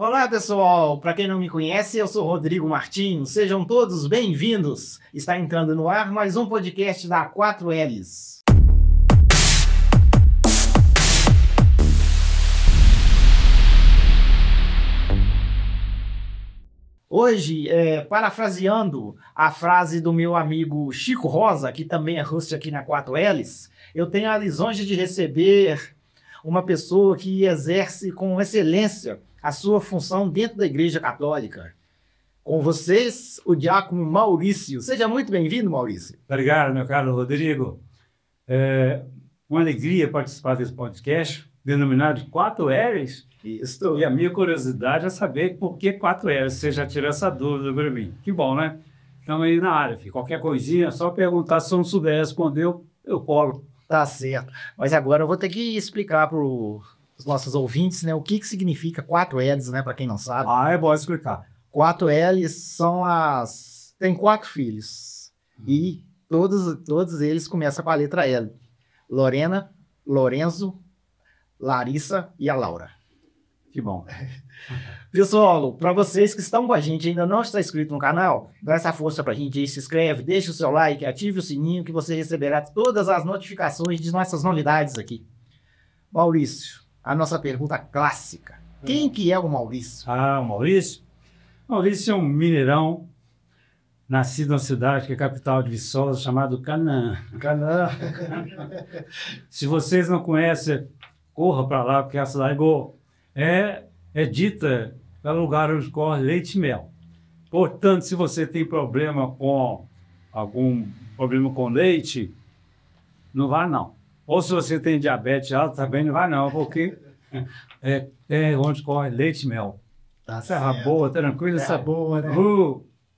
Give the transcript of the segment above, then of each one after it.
Olá, pessoal! Para quem não me conhece, eu sou Rodrigo Martins. Sejam todos bem-vindos. Está entrando no ar mais um podcast da 4Ls. Hoje, parafraseando a frase do meu amigo Chico Rosa, que também é host aqui na 4Ls, eu tenho a lisonja de receber uma pessoa que exerce com excelência a sua função dentro da Igreja Católica. Com vocês, o diácono Maurício. Seja muito bem-vindo, Maurício. Obrigado, meu caro Rodrigo. É uma alegria participar desse podcast, denominado de 4Ls. Isso. E a minha curiosidade é saber por que 4Ls. Você já tirou essa dúvida para mim. Que bom, né? Estamos aí na área, filho. Qualquer coisinha, é só perguntar. Se eu não souber responder, eu colo. Tá certo. Mas agora eu vou ter que explicar para os nossos ouvintes, né, o que significa 4Ls, né, para quem não sabe. É bom explicar. 4Ls são as... Tem 4 filhos. E todos eles começam com a letra L. Lorena, Lorenzo, Larissa e a Laura. Que bom. Pessoal, para vocês que estão com a gente e ainda não está inscrito no canal, dá essa força para a gente aí, se inscreve, deixa o seu like, ative o sininho que você receberá todas as notificações de nossas novidades aqui. Maurício, a nossa pergunta clássica. Quem que é o Maurício? O Maurício? Maurício é um mineirão, nascido na cidade que é capital de Viçosa, chamado Canaã. Canaã. Se vocês não conhecem, corra para lá, porque a cidade é dita pelo lugar onde corre leite e mel. Portanto, se você tem algum problema com leite, não vá não. Ou se você tem diabetes alto, também não vá não, porque é onde corre leite e mel. Tá Terra boa, tranquila. Terra boa, né?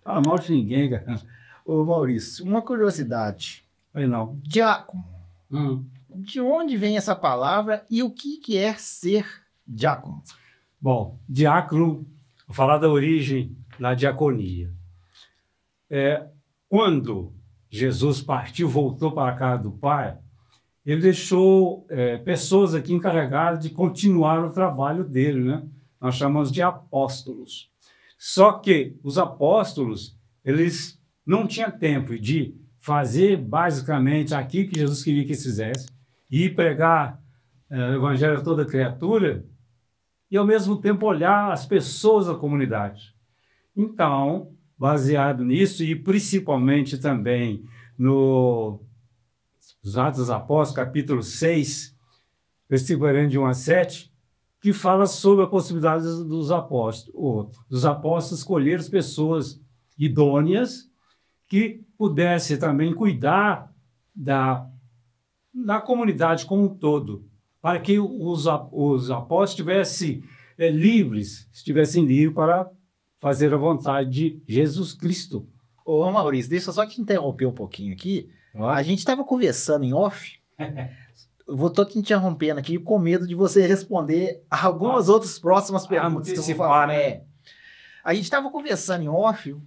Fala mal de ninguém, cara. Ô Maurício, uma curiosidade. Aí não. Diácono. De onde vem essa palavra e o que é ser diácono? Bom, diácono, vou falar da origem da diaconia. Quando Jesus partiu, voltou para a casa do Pai, ele deixou pessoas aqui encarregadas de continuar o trabalho dele, né? Nós chamamos de apóstolos. Só que os apóstolos, eles não tinham tempo de fazer basicamente aquilo que Jesus queria que eles fizessem, e pregar o evangelho a toda criatura, e ao mesmo tempo olhar as pessoas da comunidade. Então, baseado nisso, e principalmente também nos Atos dos Apóstolos, capítulo 6, versículo 41-7, que fala sobre a possibilidade dos apóstolos escolher as pessoas idôneas que pudessem também cuidar da comunidade como um todo, para que os apóstolos estivessem livres para fazer a vontade de Jesus Cristo. Ô Maurício, deixa eu só te interromper um pouquinho aqui. A gente estava conversando em off. Tô te interrompendo aqui com medo de você responder algumas outras próximas perguntas que você falar, né? A gente estava conversando em off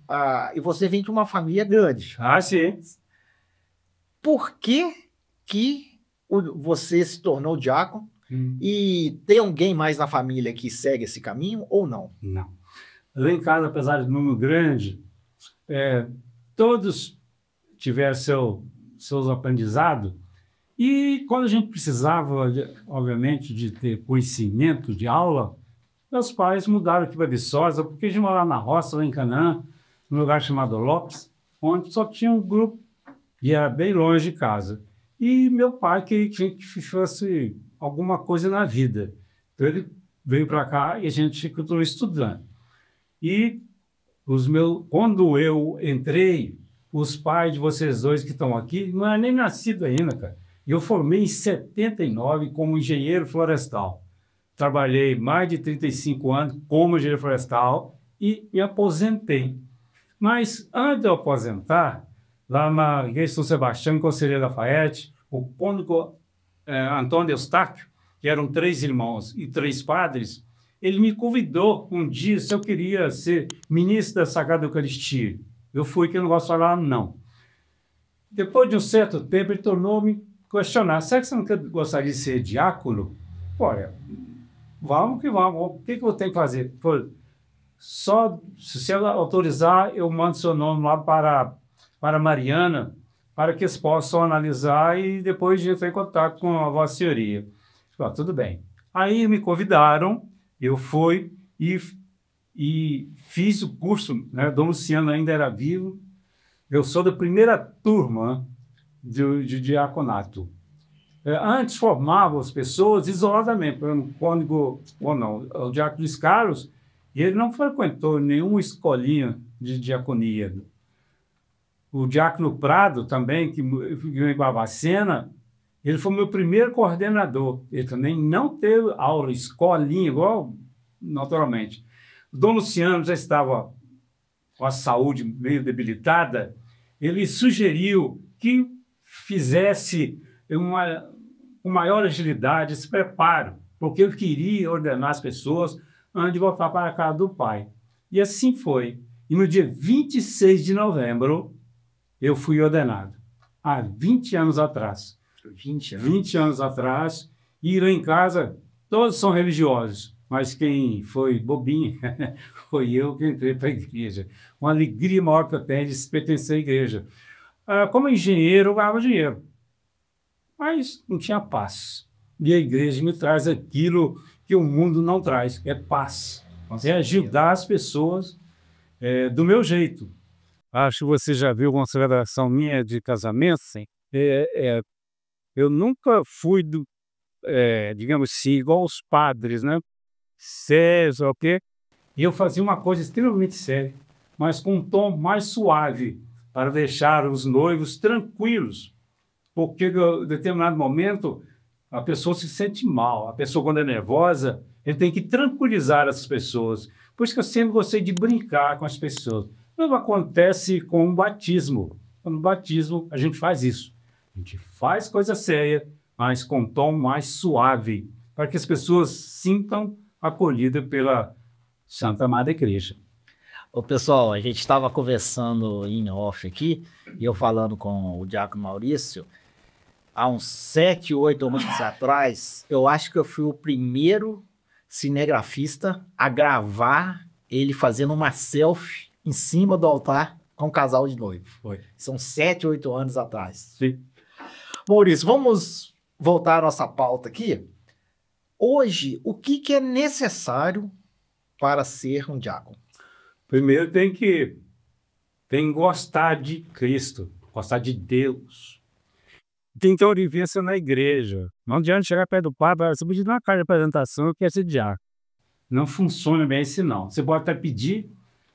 e você vem de uma família grande. Sim. Por que você se tornou diácono? E tem alguém mais na família que segue esse caminho ou não? Não. Lá em casa, apesar de número grande, todos tiveram seus aprendizados. E quando a gente precisava, obviamente, de ter conhecimento de aula, meus pais mudaram aqui para Viçosa, porque a gente morava na roça, lá em Canaã, num lugar chamado Lopes, onde só tinha um grupo e era bem longe de casa. E meu pai queria que fosse alguma coisa na vida. Então ele veio para cá e a gente continuou estudando. E quando eu entrei, os pais de vocês dois que estão aqui não eram nem nascidos ainda, cara. Eu formei em 79 como engenheiro florestal. Trabalhei mais de 35 anos como engenheiro florestal e me aposentei. Mas antes de eu aposentar, lá na Igreja de São Sebastião, em Conselheiro Lafayette, o cônego Antônio Eustáquio, que eram 3 irmãos e 3 padres, ele me convidou um dia se eu queria ser ministro da Sagrada Eucaristia. Eu fui, que eu não gosto de falar não. Depois de um certo tempo, ele tornou-me questionar: será que você não gostaria de ser diácono? Olha, vamos que vamos. O que eu tenho que fazer? Falei, só se você autorizar, eu mando seu nome lá para Mariana, para que eles possam analisar e depois de entrar em contato com a Vossa Senhoria. Falei, tudo bem. Aí me convidaram, eu fui e fiz o curso, né? Dom Luciano ainda era vivo. Eu sou da primeira turma de diaconato. Antes formavam as pessoas isoladamente, por exemplo, o cônego, ou não, o diácono Luiz Carlos, e ele não frequentou nenhuma escolinha de diaconia. O diácono Prado também, que em Barbacena, ele foi meu primeiro coordenador. Ele também não teve aula, escolinha, igual naturalmente. O Dom Luciano já estava com a saúde meio debilitada, ele sugeriu que fizesse com maior agilidade esse preparo, porque ele queria ordenar as pessoas antes de voltar para a casa do pai. E assim foi. E no dia 26 de novembro, eu fui ordenado, há 20 anos atrás. 20 anos. 20 anos atrás, e lá em casa, todos são religiosos, mas quem foi bobinho foi eu que entrei para a igreja. Uma alegria maior que eu tenho de pertencer à igreja. Como engenheiro, eu ganhava dinheiro, mas não tinha paz. E a igreja me traz aquilo que o mundo não traz, que é paz. É ajudar as pessoas do meu jeito. Acho que você já viu uma celebração minha de casamento, sim. Eu nunca fui, digamos assim, igual os padres, né? Sério, o quê? E eu fazia uma coisa extremamente séria, mas com um tom mais suave, para deixar os noivos tranquilos. Porque em determinado momento a pessoa se sente mal. A pessoa, quando é nervosa, ele tem que tranquilizar as pessoas. Por isso que eu sempre gostei de brincar com as pessoas. Não acontece com o batismo. No batismo, a gente faz isso. A gente faz coisa séria, mas com um tom mais suave, para que as pessoas sintam acolhidas pela Santa Amada Igreja. Ô, pessoal, a gente estava conversando em off aqui, e eu falando com o diácono Maurício, há uns 7, 8 anos atrás, eu acho que eu fui o primeiro cinegrafista a gravar ele fazendo uma selfie em cima do altar com um casal de noivo. Foi. São 7, 8 anos atrás. Sim. Maurício, vamos voltar à nossa pauta aqui. Hoje, o que é necessário para ser um diácono? Primeiro tem que gostar de Cristo, gostar de Deus. Tem que ter uma vivência na igreja. Não adianta chegar perto do padre, você pode dar uma carta de apresentação, eu quero ser diácono. Não funciona bem assim, não. Você pode até pedir,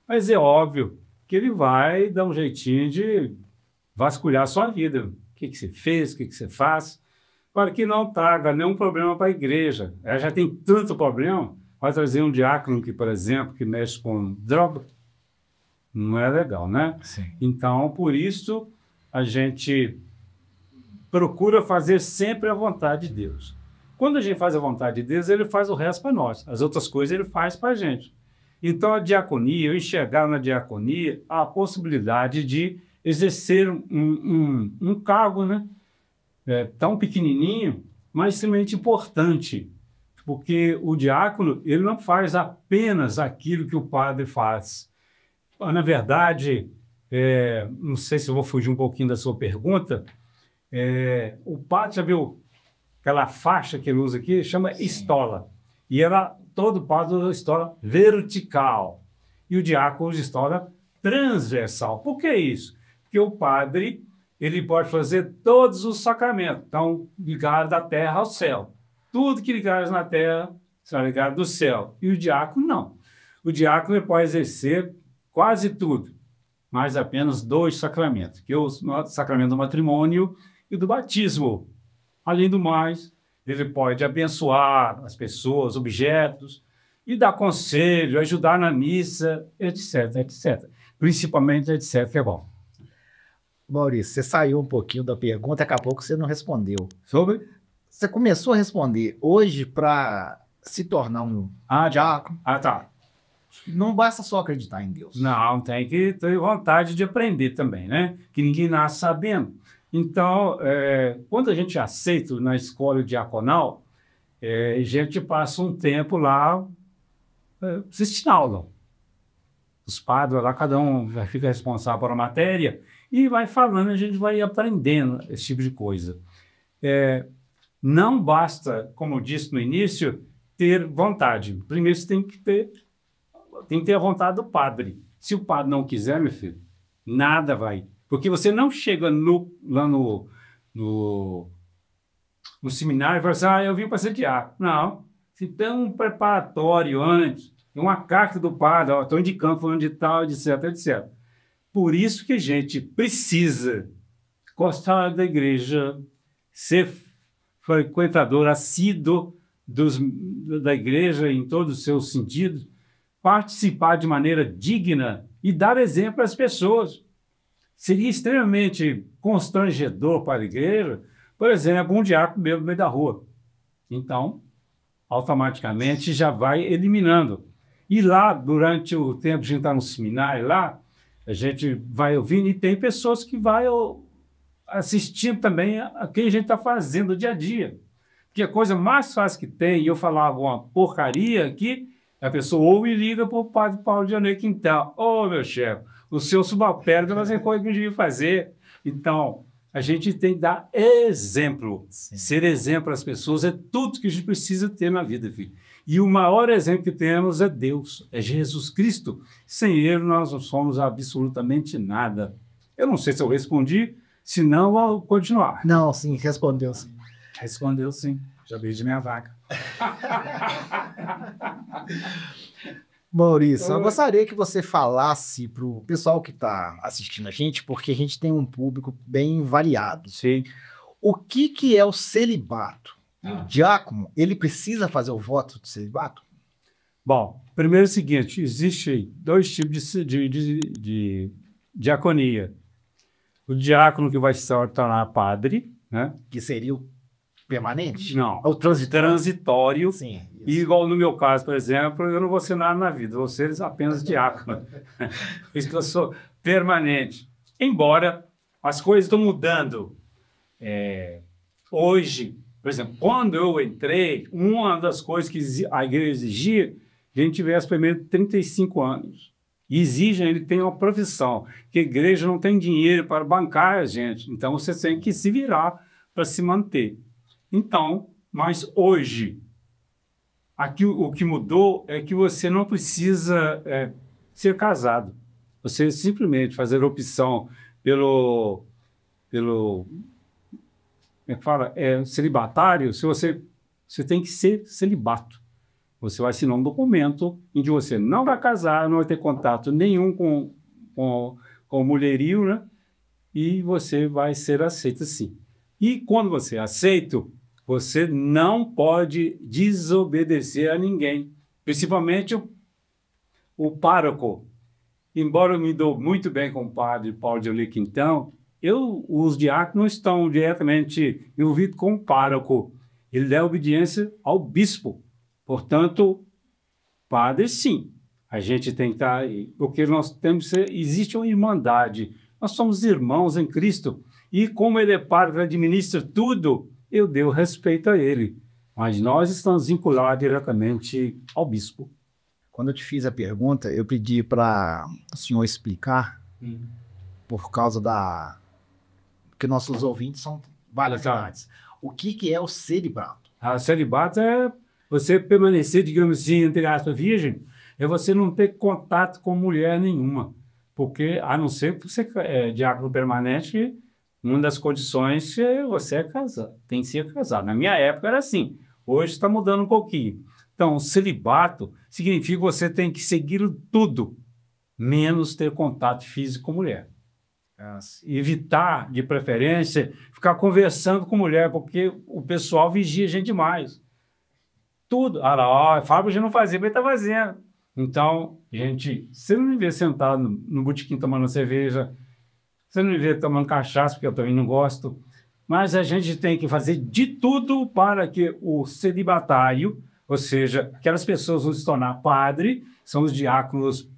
mas é óbvio que ele vai dar um jeitinho de vasculhar a sua vida. O que você fez, o que você faz, para que não traga nenhum problema para a igreja. Ela já tem tanto problema, vai trazer um diácono que, por exemplo, que mexe com droga, não é legal, né? Sim. Então, por isso, a gente procura fazer sempre a vontade de Deus. Quando a gente faz a vontade de Deus, ele faz o resto para nós. As outras coisas ele faz para a gente. Então, a diaconia, eu enxergar na diaconia a possibilidade de exercer um cargo, né? Tão pequenininho, mas extremamente importante. Porque o diácono, ele não faz apenas aquilo que o padre faz. Na verdade, não sei se eu vou fugir um pouquinho da sua pergunta, o padre, já viu aquela faixa que ele usa aqui? Chama Sim. estola. E todo padre usa estola vertical. E o diácono usa estola transversal. Por que isso? Porque o padre, ele pode fazer todos os sacramentos. Então, ligar da terra ao céu. Tudo que ligares na terra será ligado do céu. E o diácono, não. O diácono ele pode exercer quase tudo, mas apenas 2 sacramentos, que é o sacramento do matrimônio e do batismo. Além do mais, ele pode abençoar as pessoas, objetos, e dar conselho, ajudar na missa, etc, etc. Principalmente, etc, que é bom. Maurício, você saiu um pouquinho da pergunta, daqui a pouco você não respondeu. Sobre? Você começou a responder. Hoje, para se tornar um diácono, Tá. não basta só acreditar em Deus. Não, tem que ter vontade de aprender também, né? Que ninguém nasce sabendo. Então, quando a gente aceita na escola diaconal, E a gente passa um tempo lá assistindo aula. Os padres lá, cada um já fica responsável por uma matéria e vai falando, a gente vai aprendendo esse tipo de coisa. Não basta, como eu disse no início, ter vontade. Primeiro você tem que ter a vontade do padre. Se o padre não quiser, meu filho, nada vai. Porque você não chega lá no seminário e fala assim, eu vim para ser diácono. Não. Se tem um preparatório antes, uma carta do padre, estou indicando falando de tal, etc, etc. Por isso que a gente precisa gostar da igreja, ser frequentador assíduo da igreja em todos os seus sentidos, participar de maneira digna e dar exemplo às pessoas. Seria extremamente constrangedor para a igreja, por exemplo, um diácono mesmo no meio da rua. Então, automaticamente já vai eliminando. E lá, durante o tempo que a gente está no seminário, lá, a gente vai ouvindo e tem pessoas que vão assistindo também a que a gente está fazendo no dia a dia. Porque a coisa mais fácil que tem, e eu falava uma porcaria aqui, a pessoa ouve e liga para o padre Paulo de Janeiro Quintal. Meu chefe, o seu subalterno vai fazer coisa que eu devia fazer. Então, a gente tem que dar exemplo. Sim. Ser exemplo às pessoas é tudo que a gente precisa ter na vida, filho. E o maior exemplo que temos é Deus, é Jesus Cristo. Sem ele, nós não somos absolutamente nada. Eu não sei se eu respondi, se não, eu vou continuar. Não, sim, respondeu sim. Respondeu sim, já perdi minha vaga. Maurício, eu gostaria que você falasse para o pessoal que está assistindo a gente, porque a gente tem um público bem variado. Sim. O que é o celibato? O diácono, ele precisa fazer o voto de celibato? Bom, primeiro é o seguinte, existem dois tipos de diaconia. O diácono que vai se tornar padre, né? Que seria o permanente? Não. O transitório. Sim. E igual no meu caso, por exemplo, eu não vou ser nada na vida, vou ser apenas diácono. Por isso que eu sou permanente. Embora as coisas estão mudando. Hoje, por exemplo, quando eu entrei, uma das coisas que a igreja exigia, a gente tivesse primeiro 35 anos. E exige ainda que tenha uma profissão, que a igreja não tem dinheiro para bancar a gente. Então, você tem que se virar para se manter. Então, mas hoje, aqui o que mudou é que você não precisa ser casado. Você simplesmente fazer opção pelo como é que fala? Celibatário, se você tem que ser celibato. Você vai assinar um documento em que você não vai casar, não vai ter contato nenhum com o mulherio, né? E você vai ser aceito sim. E quando você é aceito, você não pode desobedecer a ninguém, principalmente o pároco. Embora eu me dou muito bem com o padre Paulo de Janeiro Quintal, os diáconos estão diretamente envolvidos com o pároco. Ele dá obediência ao bispo. Portanto, padre, sim. A gente tem que estar... Porque nós temos que existe uma irmandade. Nós somos irmãos em Cristo. E como ele é padre, administra tudo, eu dei o respeito a ele. Mas nós estamos vinculados diretamente ao bispo. Quando eu te fiz a pergunta, eu pedi para o senhor explicar, por causa que nossos ouvintes são várias idades. O que é o celibato? Celibato é você permanecer, digamos assim, entre aspas, virgem, é você não ter contato com mulher nenhuma. Porque, a não ser que você é diácono permanente, uma das condições é você é casado, tem que ser casado. Na minha época era assim, hoje está mudando um pouquinho. Então, celibato significa que você tem que seguir tudo, menos ter contato físico com mulher. Evitar, de preferência, ficar conversando com mulher, porque o pessoal vigia a gente demais. Tudo. Fábio já não fazia, mas ele está fazendo. Então, gente, você não me vê sentado no botequim tomando cerveja, você não me vê tomando cachaça, porque eu também não gosto, mas a gente tem que fazer de tudo para que o celibatário, ou seja, aquelas pessoas vão se tornar padre, são os diáconos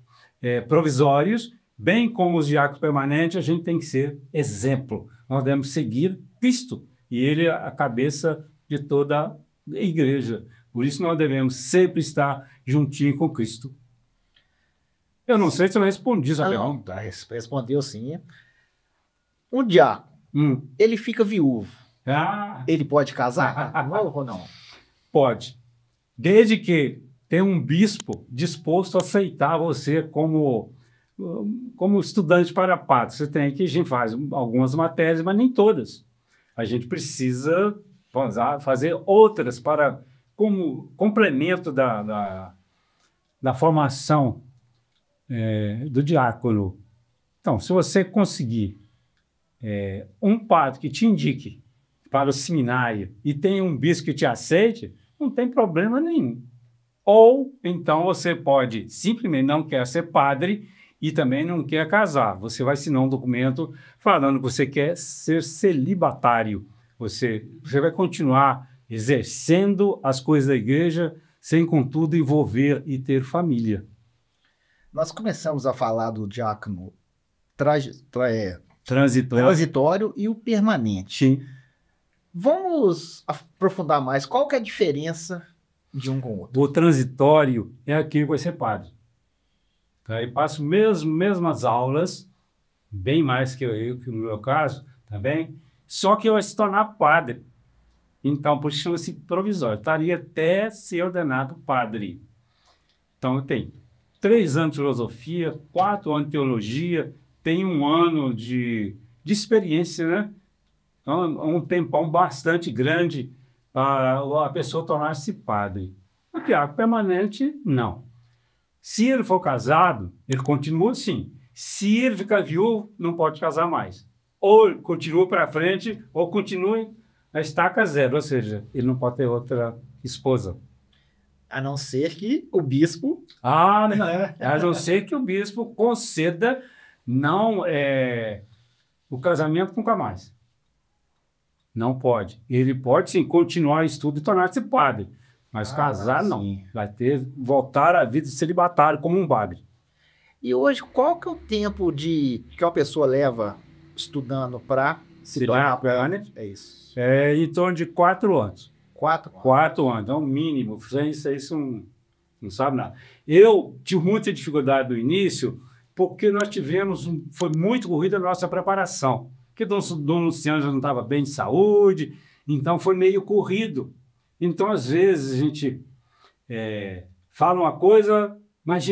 provisórios, bem como os diáconos permanentes, a gente tem que ser exemplo. Nós devemos seguir Cristo, e ele é a cabeça de toda igreja. Por isso nós devemos sempre estar juntinho com Cristo. Eu não sei se eu respondi essa pergunta. Respondeu sim. Um diácono, ele fica viúvo. Ele pode casar? Não ou não? Pode. Desde que tenha um bispo disposto a aceitar você como estudante para padre. Você tem que, a gente faz algumas matérias, mas nem todas. A gente precisa fazer outras como complemento da formação do diácono. Então, se você conseguir um padre que te indique para o seminário e tem um bispo que te aceite, não tem problema nenhum. Ou, então, você pode simplesmente não quer ser padre e também não quer casar. Você vai assinar um documento falando que você quer ser celibatário. Você vai continuar exercendo as coisas da igreja sem, contudo, envolver e ter família. Nós começamos a falar do diácono transitório e o permanente. Sim. Vamos aprofundar mais. Qual que é a diferença de um com o outro? O transitório é aquele que vai ser padre. Tá? E passo mesmas aulas, bem mais que no meu caso, também, só que eu vou se tornar padre. Então, por isso chama-se provisório. Estaria até ser ordenado padre. Então, eu tenho 3 anos de filosofia, 4 anos de teologia, tenho 1 ano de experiência, né? Então, um tempão bastante grande para a pessoa tornar-se padre. O diácono permanente, não. Se ele for casado, ele continua assim. Se ele ficar viúvo, não pode casar mais. Ou continua para frente, ou continua na estaca zero, ou seja, ele não pode ter outra esposa. A não ser que o bispo... A não ser que o bispo conceda o casamento nunca mais. Não pode. Ele pode, sim, continuar o estudo e tornar-se padre. Mas casar, não. Vai voltar à vida de celibatário como um padre. E hoje, qual que é o tempo que uma pessoa leva estudando para se tornar padre? É isso. É em torno de 4 anos. 4 anos, é o mínimo. Isso não sabe nada. Eu tive muita dificuldade no início, porque nós foi muito corrida a nossa preparação. Porque Dom Luciano já não estava bem de saúde, então foi meio corrido. Então, às vezes, a gente fala uma coisa, mas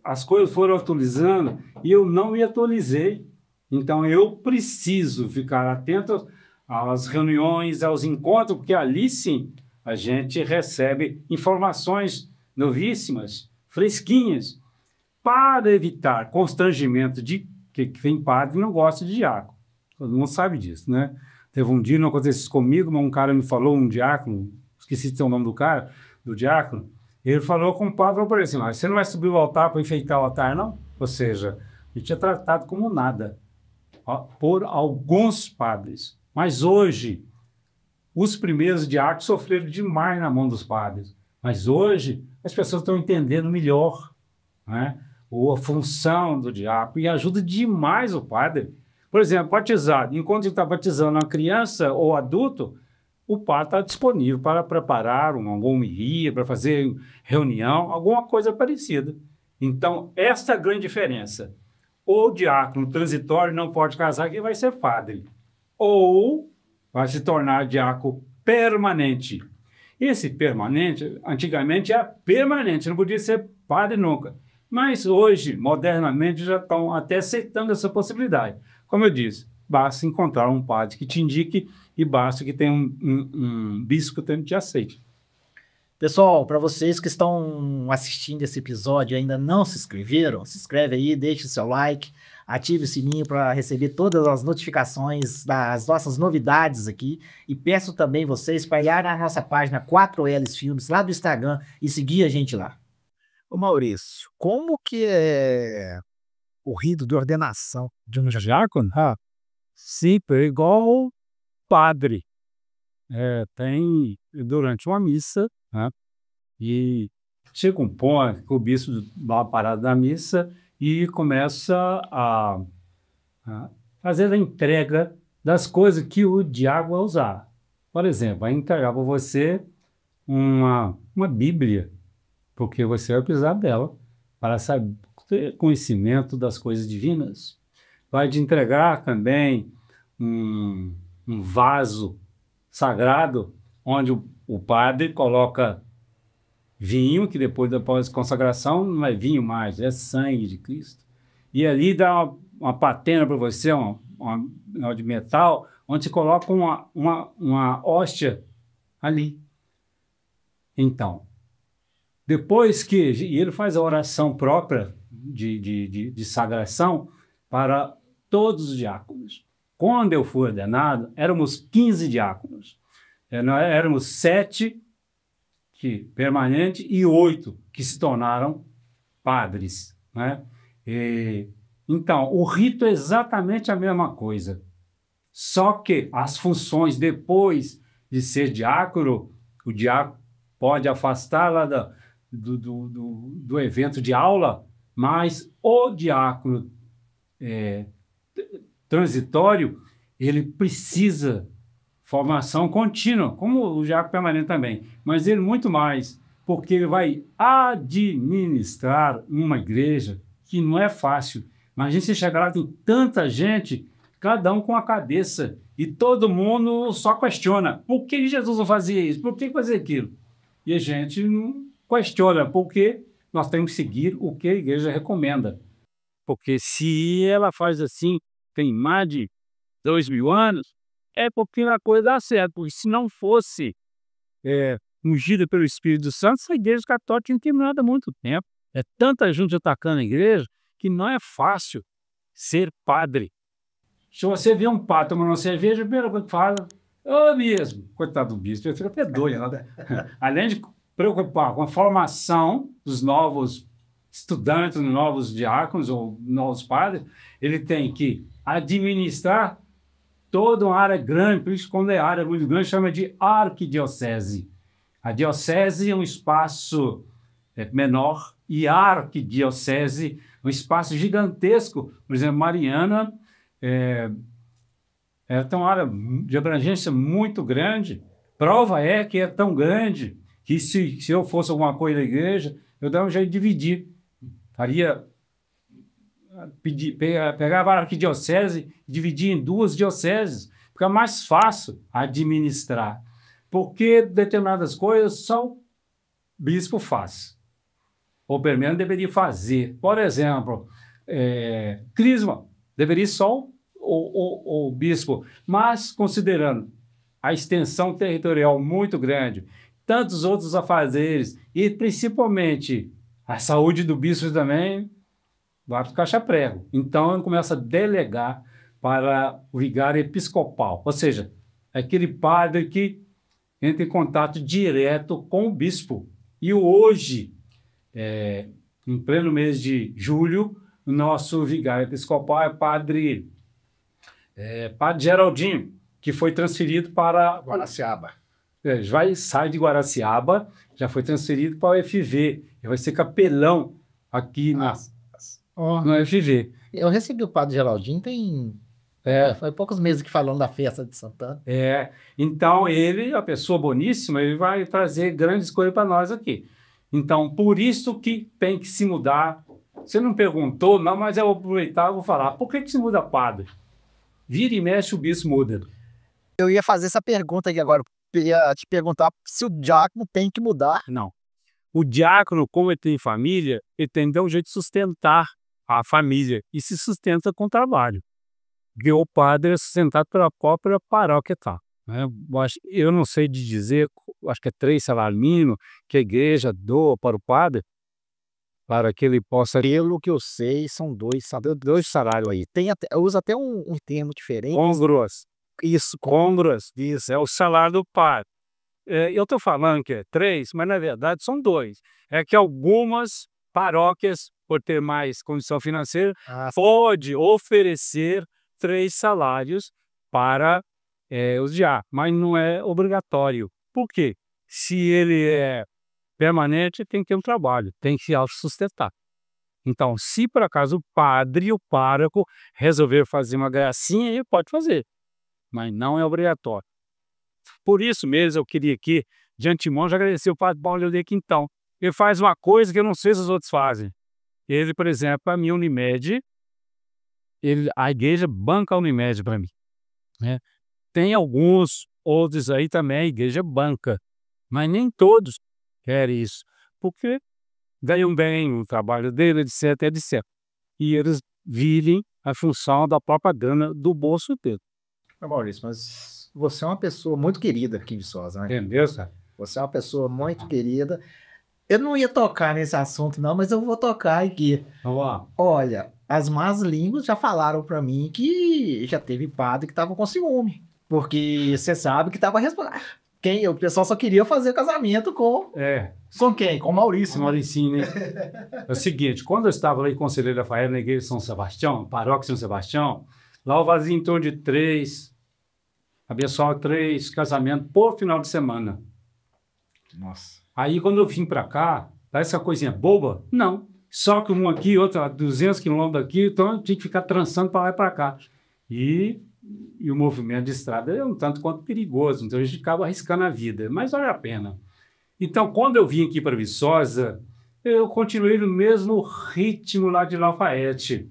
as coisas foram atualizando e eu não me atualizei. Então, eu preciso ficar atento às reuniões, aos encontros, porque ali, sim, a gente recebe informações novíssimas, fresquinhas, para evitar constrangimento de que tem padre e não gosta de diácono. Todo mundo sabe disso, né? Teve um dia, não aconteceu isso comigo, mas um cara me falou, um diácono, esqueci de ter o nome do diácono, ele falou com o padre, falou para ele assim, mas você não vai subir o altar para enfeitar o altar, não? Ou seja, ele tinha tratado como nada por alguns padres. Mas hoje, os primeiros diáconos sofreram demais na mão dos padres. Mas hoje, as pessoas estão entendendo melhor, né? A função do diácono e ajuda demais o padre. Por exemplo, batizado. Enquanto ele está batizando uma criança ou adulto, o padre está disponível para preparar uma homilia, para fazer reunião, alguma coisa parecida. Então, esta é a grande diferença. O diácono transitório não pode casar, que vai ser padre. Ou vai se tornar diácono permanente. Esse permanente, antigamente, era permanente, não podia ser padre nunca. Mas hoje, modernamente, já estão até aceitando essa possibilidade. Como eu disse, basta encontrar um padre que te indique e basta que tenha um bispo que te aceite. Pessoal, para vocês que estão assistindo esse episódio e ainda não se inscreveram, se inscreve aí, deixe o seu like, ative o sininho para receber todas as notificações das nossas novidades aqui e peço também vocês para ir na nossa página 4Ls Filmes lá do Instagram e seguir a gente lá. Ô Maurício, como que é o rito de ordenação de um diácono? Simples, igual padre. Tem durante uma missa, né? E chega um ponto que o bispo dá uma parada da missa e começa a fazer a entrega das coisas que o diácono vai usar. Por exemplo, vai entregar para você uma Bíblia, porque você vai precisar dela para saber, ter conhecimento das coisas divinas. Vai te entregar também um vaso sagrado, onde o padre coloca vinho, que depois da pós-consagração não é vinho mais, é sangue de Cristo. E ali dá uma patena para você, uma de metal, onde se coloca uma hóstia ali. Então, depois que... E ele faz a oração própria de sagração para todos os diáconos. Quando eu fui ordenado, éramos 15 diáconos. Nós éramos 7 permanentes e 8 que se tornaram padres, né? Então, o rito é exatamente a mesma coisa. Só que as funções, depois de ser diácono, o diácono pode afastar lá do evento de aula, mas o diácono transitório, ele precisa formação contínua, como o diácono permanente também, mas ele muito mais, porque ele vai administrar uma igreja que não é fácil. Imagina você chegar lá, tem tanta gente, cada um com a cabeça, e todo mundo só questiona, por que Jesus não fazia isso? Por que fazia aquilo? E a gente não questiona, porque nós temos que seguir o que a igreja recomenda. Porque se ela faz assim, tem mais de 2000 anos, é porque a coisa dá certo. Porque se não fosse ungida pelo Espírito Santo, essa igreja católica tinha terminado há muito tempo. É tanta gente atacando a igreja que não é fácil ser padre. Se você vê um padre tomando uma cerveja, a primeira coisa que fala, mesmo, coitado do bispo, ele fica até doido. Além de preocupar com a formação dos novos estudantes, novos diáconos ou novos padres, ele tem que administrar toda uma área grande, por isso quando é área muito grande, chama de arquidiocese. A diocese é um espaço menor e a arquidiocese um espaço gigantesco. Por exemplo, Mariana tem uma área de abrangência muito grande. Prova é que é tão grande que se eu fosse alguma coisa da igreja, eu dava um jeito de dividir. Pegava a arquidiocese e dividia em 2 dioceses, fica mais fácil administrar, porque determinadas coisas só o bispo faz, ou pelo menos deveria fazer. Por exemplo, crisma, deveria só o bispo, mas considerando a extensão territorial muito grande, tantos outros afazeres, e principalmente a saúde do bispo também, vai para o caixa-prego. Então, ele começa a delegar para o vigário episcopal, ou seja, aquele padre que entra em contato direto com o bispo. E hoje, em pleno mês de julho, o nosso vigário episcopal é padre Geraldinho, que foi transferido para Guaraciaba. Sai de Guaraciaba, já foi transferido para o FV. Ele vai ser capelão aqui no FV. Eu recebi o padre Geraldinho, foi poucos meses que falando da festa de Santana. Então ele, a pessoa boníssima, ele vai trazer grandes coisas para nós aqui. Então, por isso que tem que se mudar. Você não perguntou, não, mas eu vou aproveitar e vou falar. Por que se muda padre? Vira e mexe, o bispo muda. Eu ia fazer essa pergunta aqui agora. Eu ia te perguntar se o diácono tem que mudar. Não. O diácono, como ele tem família, ele tem que dar um jeito de sustentar a família e se sustenta com trabalho. Porque o padre é sustentado pela própria paróquia, né? Eu não sei de dizer, acho que é 3 salários mínimos que a igreja doa para o padre, para que ele possa... Pelo que eu sei, são 2 salários aí. Usa até um termo diferente. Congruas. Isso, congruas. Isso, é o salário do padre. Eu estou falando que é 3, mas na verdade são 2. É que algumas paróquias, por ter mais condição financeira, pode oferecer 3 salários para os diáconos, mas não é obrigatório. Por quê? Se ele é permanente, tem que ter um trabalho, tem que se autossustentar. Então, se por acaso o padre e o pároco resolver fazer uma gracinha, ele pode fazer, mas não é obrigatório. Por isso mesmo eu queria aqui de antemão, já agradecer o padre Paulo de Quintão. Ele faz uma coisa que eu não sei se os outros fazem. Ele, por exemplo, a minha Unimed, a igreja banca a Unimed para mim, né? Tem alguns outros aí também, a igreja banca, mas nem todos querem isso, porque ganham bem o trabalho dele, etc, etc. E eles vivem a função da propaganda do bolso dele. Maurício, mas você é uma pessoa muito querida aqui em Viçosa, né? Entendeu, cara? Você é uma pessoa muito querida. Eu não ia tocar nesse assunto, não, mas eu vou tocar aqui. Vamos lá. Olha, as más línguas já falaram pra mim que já teve padre que tava com ciúme. Porque você sabe que tava respondendo. O pessoal só queria fazer casamento com quem? Com o Maurício. Mauricinho, né? É o seguinte, quando eu estava lá em Conselheiro Rafael, na igreja de São Sebastião, paróquia São Sebastião, lá eu fazia em torno de 3, abençoava 3 casamentos por final de semana. Nossa. Aí quando eu vim para cá, parece uma coisinha boba? Não. Só que um aqui, outro a 200 quilômetros daqui, então eu tinha que ficar trançando para lá e para cá. E o movimento de estrada é um tanto quanto perigoso, então a gente acaba arriscando a vida, mas vale a pena. Então, quando eu vim aqui para Viçosa, eu continuei no mesmo ritmo lá de Lafayette.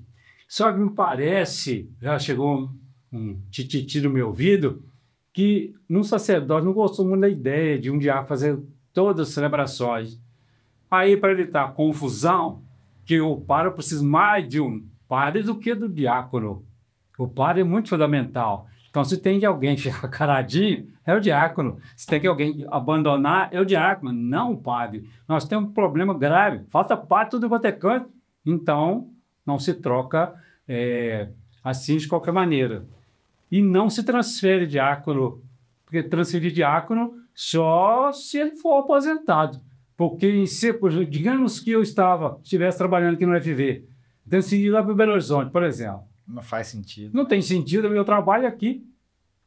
Só que me parece, já chegou um tititi no meu ouvido, que um sacerdote não gostou muito da ideia de um diácono fazer todas as celebrações. Aí, para evitar confusão, que o padre precisa mais de um padre do que do diácono. O padre é muito fundamental. Então, se tem que alguém ficar caladinho, é o diácono. Se tem que alguém abandonar, é o diácono, não o padre. Nós temos um problema grave. Falta padre tudo quanto é canto. Então, não se troca assim de qualquer maneira. E não se transfere diácono, porque transferir diácono só se ele for aposentado. Porque, digamos que eu estivesse trabalhando aqui no FV, transferir lá para o Belo Horizonte, por exemplo. Não faz sentido. Não tem sentido o meu trabalho aqui,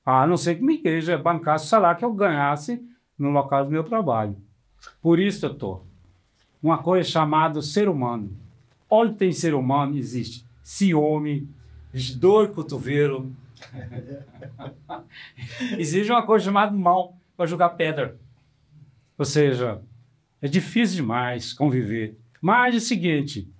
a não ser que minha igreja bancasse o salário que eu ganhasse no local do meu trabalho. Por isso, doutor, uma coisa chamada ser humano. Onde tem ser humano, existe ciúme, dor de cotovelo. Existe uma coisa chamada mão para jogar pedra. Ou seja, é difícil demais conviver. Mas é o seguinte,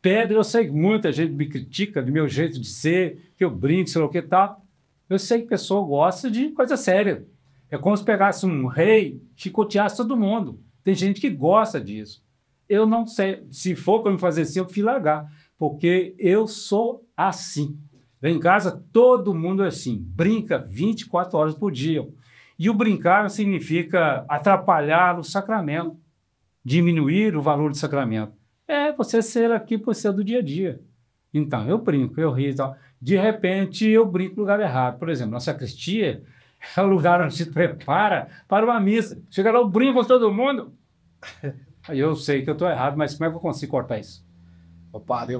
pedra, eu sei que muita gente me critica do meu jeito de ser, que eu brinco, sei lá o que tal. Eu sei que a pessoa gosta de coisa séria. É como se pegasse um rei, chicoteasse todo mundo. Tem gente que gosta disso. Eu não sei, se for para me fazer assim, eu prefiro largar, porque eu sou assim. Em casa, todo mundo é assim, brinca 24 horas por dia. E o brincar significa atrapalhar o sacramento, diminuir o valor do sacramento. É você ser aqui por ser do dia a dia. Então, eu brinco, eu rio e tal. De repente, eu brinco no lugar errado. Por exemplo, na sacristia é o lugar onde se prepara para uma missa. Chega lá, eu brinco com todo mundo. Aí eu sei que eu estou errado, mas como é que eu consigo cortar isso? Ô, padre,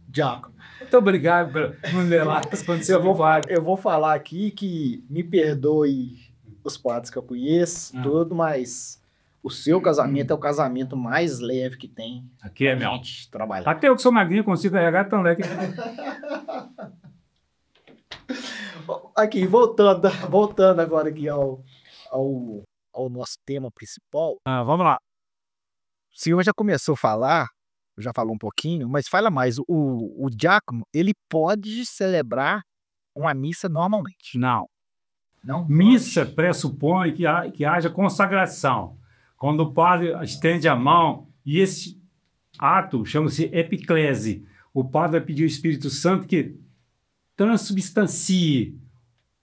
diácono. Muito obrigado por me levar quando você eu vou falar aqui que me perdoe os padres que eu conheço, tudo, mas o seu casamento é o casamento mais leve que tem. Aqui é meu. Trabalhar. Até eu que sou magrinho consigo carregar tão leve. Aqui, voltando agora aqui ao nosso tema principal. Vamos lá. O senhor já começou a falar, já falou um pouquinho, mas fala mais. O diácono, ele pode celebrar uma missa normalmente? Não. Não? Missa pressupõe que haja consagração. Quando o padre estende a mão, e esse ato chama-se epiclese. O padre vai pedir ao Espírito Santo que transubstancie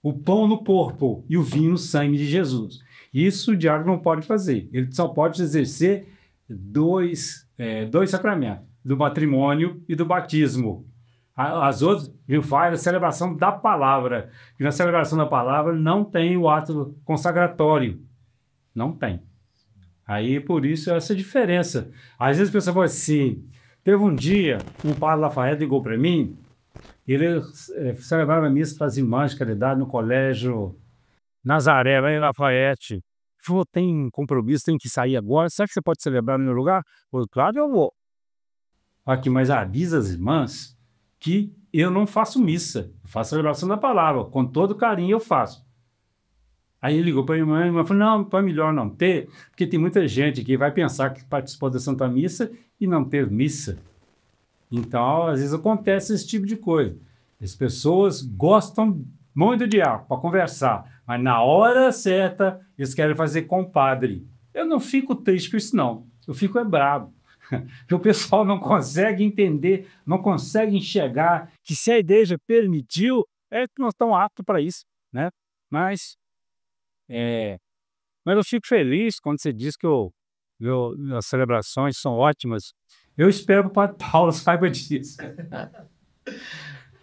o pão no corpo e o vinho no sangue de Jesus. Isso o diácono não pode fazer. Ele só pode exercer dois sacramentos, do matrimônio e do batismo. As outras, ele faz a celebração da palavra. E na celebração da palavra não tem o ato consagratório. Não tem. Aí, por isso, essa diferença. Às vezes a pessoa fala assim, teve um dia, um padre Lafayette ligou para mim, ele celebrava a missa para as irmãs de caridade no colégio Nazaré, lá em Lafayette. Ele falou, tem compromisso, tem que sair agora, será que você pode celebrar no meu lugar? Eu falei, claro, eu vou. Aqui, mas avisa as irmãs que eu não faço missa, eu faço celebração da palavra, com todo carinho eu faço. Aí ele ligou para a minha mãe e falou, não, é melhor não ter, porque tem muita gente que vai pensar que participou da Santa Missa e não ter missa. Então, às vezes acontece esse tipo de coisa. As pessoas gostam muito do diácono para conversar, mas na hora certa eles querem fazer compadre. Eu não fico triste com isso, não. Eu fico bravo. Porque o pessoal não consegue entender, não consegue enxergar que se a igreja permitiu, é que nós estamos aptos para isso, né? Mas eu fico feliz quando você diz que as celebrações são ótimas. Eu espero que o Padre Paulo saiba disso.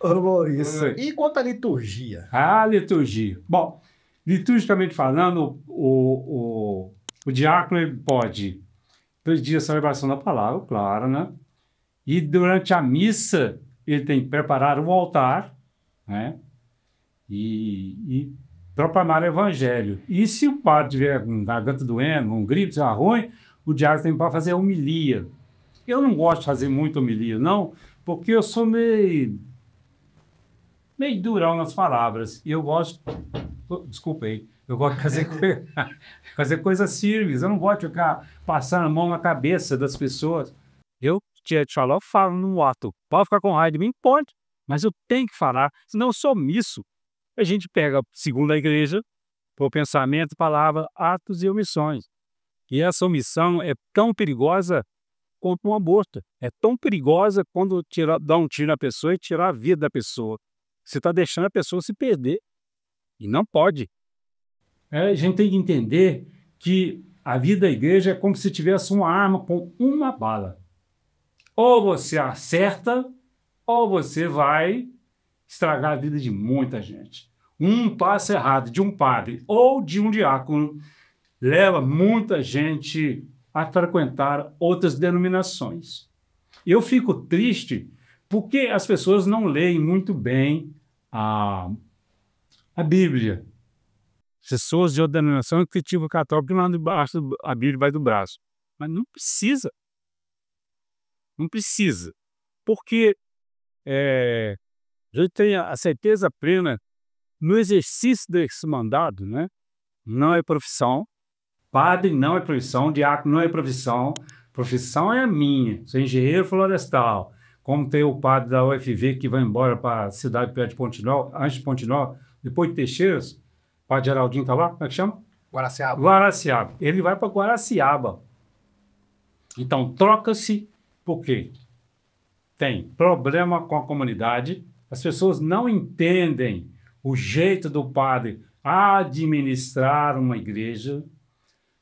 Ô, Maurício, e quanto à liturgia? A liturgia. Bom, liturgicamente falando, o diácono ele pode pedir a celebração da palavra, claro, né? E durante a missa, ele tem que preparar o altar, né? E proclamar o evangelho. E se o padre tiver com garganta doendo, um gripe, ruim, o diácono tem que fazer a homilia. Eu não gosto de fazer muita homilia, não, porque eu sou meio durão nas palavras. E eu gosto... Desculpa aí. Eu gosto de fazer coisas firmes. Eu não gosto de ficar passando a mão na cabeça das pessoas. Eu tinha de falar, eu falo no ato. Pode ficar com raiva de mim? Pode. Mas eu tenho que falar, senão eu sou omisso. A gente pega, segundo a igreja, por pensamento, palavra, atos e omissões. E essa omissão é tão perigosa quanto um aborto. É tão perigosa quando dá um tiro na pessoa e tirar a vida da pessoa. Você está deixando a pessoa se perder. E não pode. A gente tem que entender que a vida da igreja é como se tivesse uma arma com uma bala. Ou você acerta, ou você vai estragar a vida de muita gente. Um passo errado de um padre ou de um diácono leva muita gente a frequentar outras denominações. Eu fico triste porque as pessoas não leem muito bem a Bíblia. Pessoas de outra denominação criticam o católico lá debaixo a Bíblia debaixo do braço. Mas não precisa. Não precisa. Porque a gente tem a certeza plena no exercício desse mandado, né? Não é profissão. Padre não é profissão. Diácono não é profissão. Profissão é a minha. Sou engenheiro florestal. Como tem o padre da UFV que vai embora para a cidade perto de Ponte Nova, antes de Ponte Nova, depois de Teixeiras. O padre Geraldinho está lá? Como é que chama? Guaraciaba. Guaraciaba. Ele vai para Guaraciaba. Então, troca-se por quê? Tem problema com a comunidade, as pessoas não entendem o jeito do padre administrar uma igreja,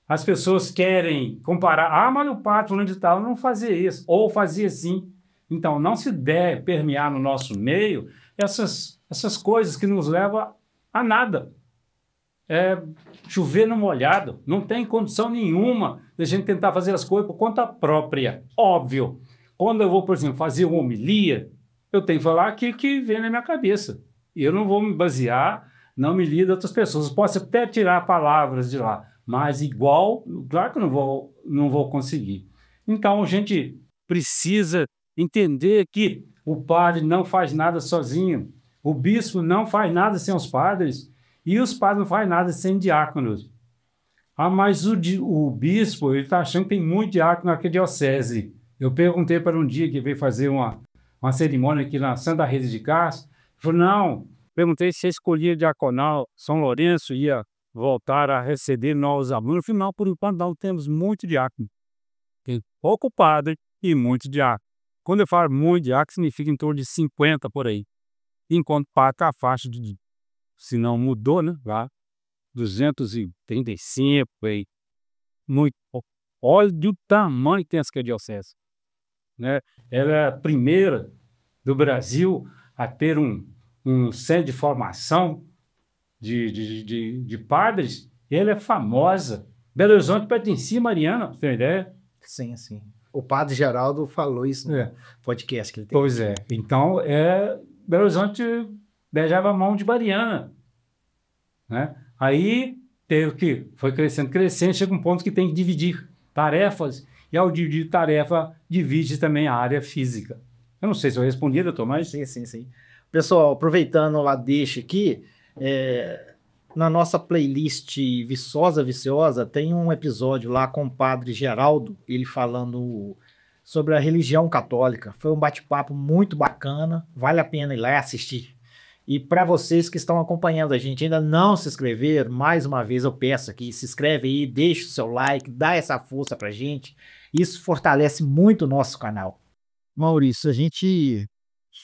as pessoas querem comparar, mas o padre fulano de tal não fazia isso, ou fazia assim. Então, não se deve permear no nosso meio essas coisas que nos levam a nada. Chover no molhado, não tem condição nenhuma de a gente tentar fazer as coisas por conta própria, óbvio. Quando eu vou, por exemplo, fazer uma homilia, eu tenho que falar aquilo que vem na minha cabeça. E eu não vou me basear na homilia de outras pessoas. Eu posso até tirar palavras de lá, mas igual, claro que eu não vou conseguir. Então, a gente precisa entender que o padre não faz nada sozinho, o bispo não faz nada sem os padres, e os padres não fazem nada sem diáconos. Mas o bispo, ele está achando que tem muito diácono aqui na diocese. Eu perguntei para um dia que veio fazer uma cerimônia aqui na Santa Rede de Castro. Ele falou, não. Perguntei se a escolhia diaconal São Lourenço ia voltar a receber novos alunos. Eu falei, não, por enquanto não temos muito diácono. Tem pouco padre e muito diácono. Quando eu falo muito diácono, significa em torno de 50 por aí. Enquanto padre está a faixa de, se não mudou, né? Lá, 235 aí. Muito pouco. Olha o tamanho que tem essa diocese. Né? Ela é a primeira do Brasil a ter um centro de formação de padres. Ela é famosa. Belo Horizonte pertencia a Mariana, você tem ideia? Sim, sim. O padre Geraldo falou isso no podcast que ele tem. Pois é. Então, Belo Horizonte beijava a mão de Mariana. Né? Aí, foi crescendo, chega um ponto que tem que dividir tarefas, e ao dividir tarefa, divide também a área física. Eu não sei se eu respondi, doutor, mas... Sim. Pessoal, aproveitando lá, deixa aqui, Na nossa playlist Viçosa Viciosa, tem um episódio lá com o padre Geraldo, ele falando sobre a religião católica. Foi um bate-papo muito bacana, vale a pena ir lá assistir. E para vocês que estão acompanhando a gente, ainda não se inscreveram, mais uma vez eu peço aqui, se inscreve aí, deixa o seu like, dá essa força pra gente. Isso fortalece muito o nosso canal. Maurício, a gente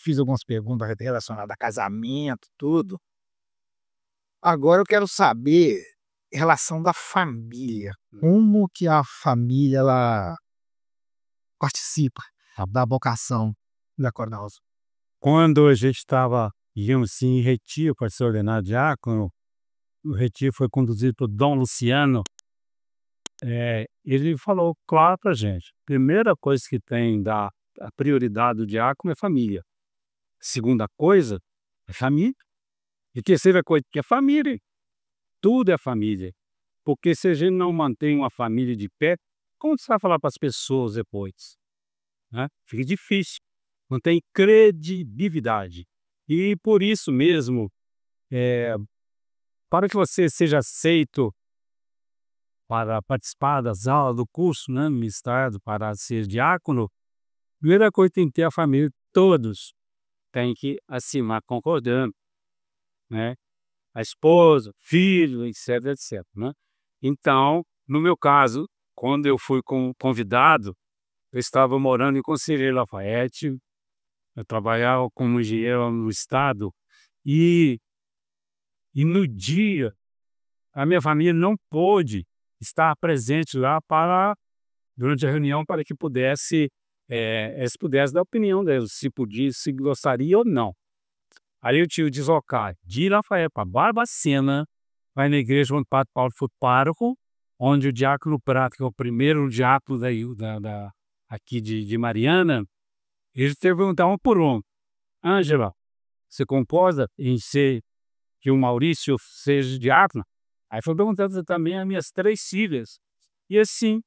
fez algumas perguntas relacionadas a casamento, tudo. Agora eu quero saber em relação da família. Como que a família ela participa da vocação da Cornelza? Quando a gente íamos assim, em retiro para ser ordenado diácono, o retiro foi conduzido por Dom Luciano. Ele falou claro para a gente: primeira coisa que tem a prioridade do diácono é família. Segunda coisa é família. E terceira coisa que é família. Tudo é família. Porque se a gente não mantém uma família de pé, como você vai falar para as pessoas depois? Né? Fica difícil. Não tem credibilidade. E por isso mesmo, para que você seja aceito para participar das aulas do curso, né, no ministério, para ser diácono, a primeira coisa tem que ter a família, todos têm que assinar concordando, né? A esposa, filho, etc, etc, né? Então, no meu caso, quando eu fui convidado, eu estava morando em Conselheiro Lafayette, eu trabalhava como engenheiro no estado, e no dia, a minha família não pôde estar presente lá durante a reunião, para que eles pudessem dar a opinião deles, se podia, se gostaria ou não. Aí eu tive que deslocar de Lafayette para Barbacena, vai na igreja onde o Padre Paulo foi pároco, onde o diácono Prato, que é o primeiro diácono aqui de Mariana, eles perguntavam por um: Ângela, você concorda em que o Maurício seja diácono? Aí foi perguntando também as minhas 3 filhas. E assim,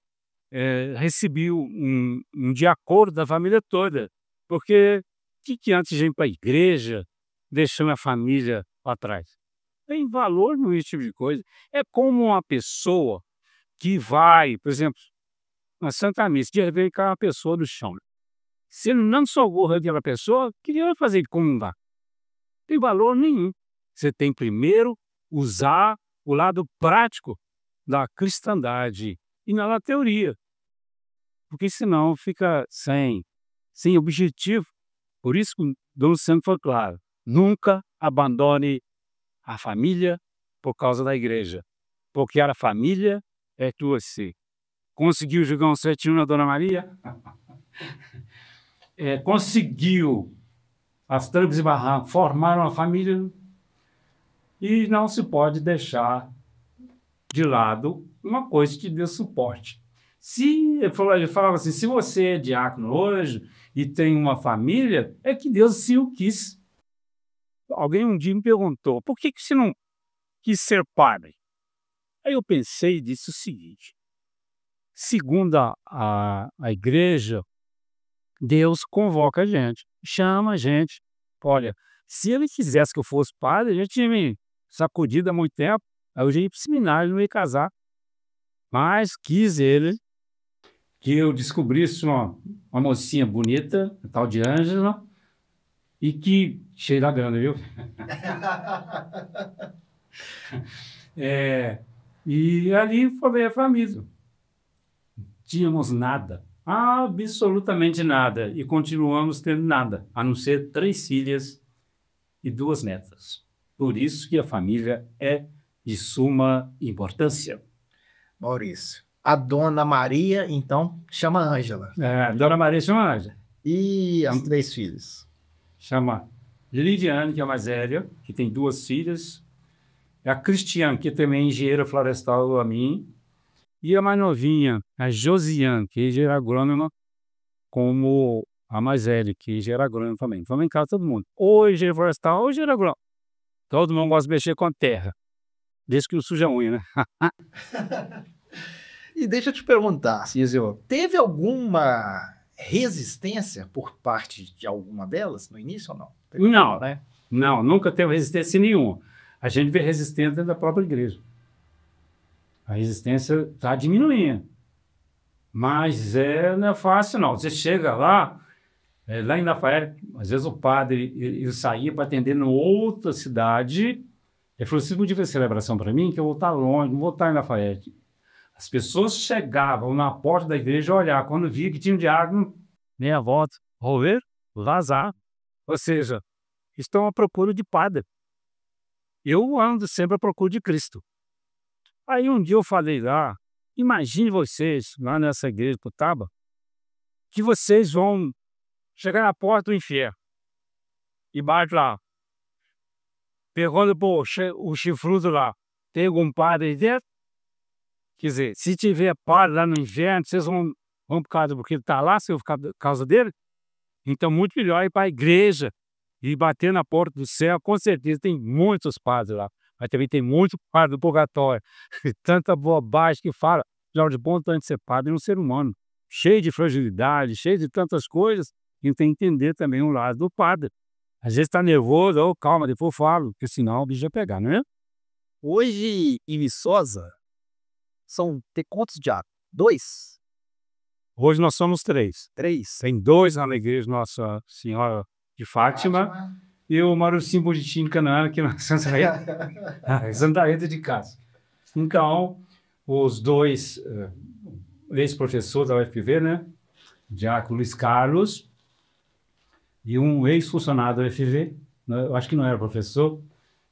recebi um de acordo da família toda. Porque que antes de ir para a igreja, deixando a família para trás? Tem valor no tipo de coisa. É como uma pessoa que vai, por exemplo, na Santa Missa, de repente cai uma pessoa do chão. Se ele não socorre aquela pessoa, o que ele vai fazer como não dá? Não tem valor nenhum. Você tem primeiro usar o lado prático da cristandade e não na teoria. Porque senão fica sem objetivo. Por isso que Dom Luciano foi claro: nunca abandone a família por causa da igreja. Porque a família é tua si. Conseguiu jogar um certinho na Dona Maria? Conseguiu as trancas e barrancos, formaram uma família, e não se pode deixar de lado uma coisa que dê suporte. Ele falava assim: se você é diácono hoje e tem uma família, é que Deus sim o quis. Alguém um dia me perguntou: por que você não quis ser padre? Aí eu pensei e disse o seguinte: segundo a igreja, Deus convoca a gente, chama a gente. Olha, se ele quisesse que eu fosse padre, a gente tinha me sacudido há muito tempo, aí eu já ia para o seminário, não ia casar. Mas quis ele que eu descobrisse uma mocinha bonita, a tal de Ângela, e que cheia da grana, viu? E ali foi a família. Tínhamos nada, absolutamente nada, e continuamos tendo nada, a não ser 3 filhas e 2 netas. Por isso que a família é de suma importância. Maurício, a Dona Maria, então, chama Ângela. A Dona Maria chama Ângela. E as 3 filhas? Chama Lidiane, que é a mais velha, que tem 2 filhas. A Cristiane, que também é engenheira florestal igual a mim. E a mais novinha, a Josiane, que é engenheira agrônoma, como a mais velha, que é engenheira agrônoma também. Vamos em casa todo mundo. Ou engenheiro florestal, ou engenheiro agrônomo. Todo mundo gosta de mexer com a terra. Desde que não suja a unha, né? E deixa eu te perguntar, Císio, teve alguma resistência por parte de alguma delas no início ou não? Não, né? Não, nunca teve resistência nenhuma. a gente vê resistência dentro da própria igreja. A resistência está diminuindo. Mas não é fácil, não. Você chega lá, lá em Lafayette, às vezes o padre ele saía para atender em outra cidade. Ele falou, você podia fazer celebração para mim, que eu vou estar longe, não vou estar em Lafayette. As pessoas chegavam na porta da igreja a olhar, quando via que tinha um diácono, meia volta, roer, vazar. Ou seja, estão à procura de padre. Eu ando sempre à procura de Cristo. Aí um dia eu falei lá, imagine vocês, lá nessa igreja de Cutaba, que vocês vão chegar na porta do inferno e bate lá, pergunta o chifrudo lá, tem algum padre aí dentro? Quer dizer, se tiver padre lá no inferno, vocês vão por causa porque ele está lá, se eu ficar por causa dele? Então, muito melhor ir para a igreja e bater na porta do céu. Com certeza tem muitos padres lá, mas também tem muito padre do purgatório. Tanta bobagem que fala. Afinal de contas, antes de ser padre, é um ser humano, cheio de fragilidade, cheio de tantas coisas, e tem que entender também o lado do padre. Às vezes está nervoso, calma, depois eu falo, porque senão o bicho vai pegar, não é? Hoje, em Viçosa, tem quantos diáconos? 2? Hoje nós somos 3. 3? Tem 2 na igreja Nossa Senhora de Fátima e o Marucinho Bonitinho Canaã, que na Santa Rita de casa. Então, os 2 ex-professores da UFV, né? Diácono Luiz Carlos e um ex-funcionário da UFV, né? Eu acho que não era professor,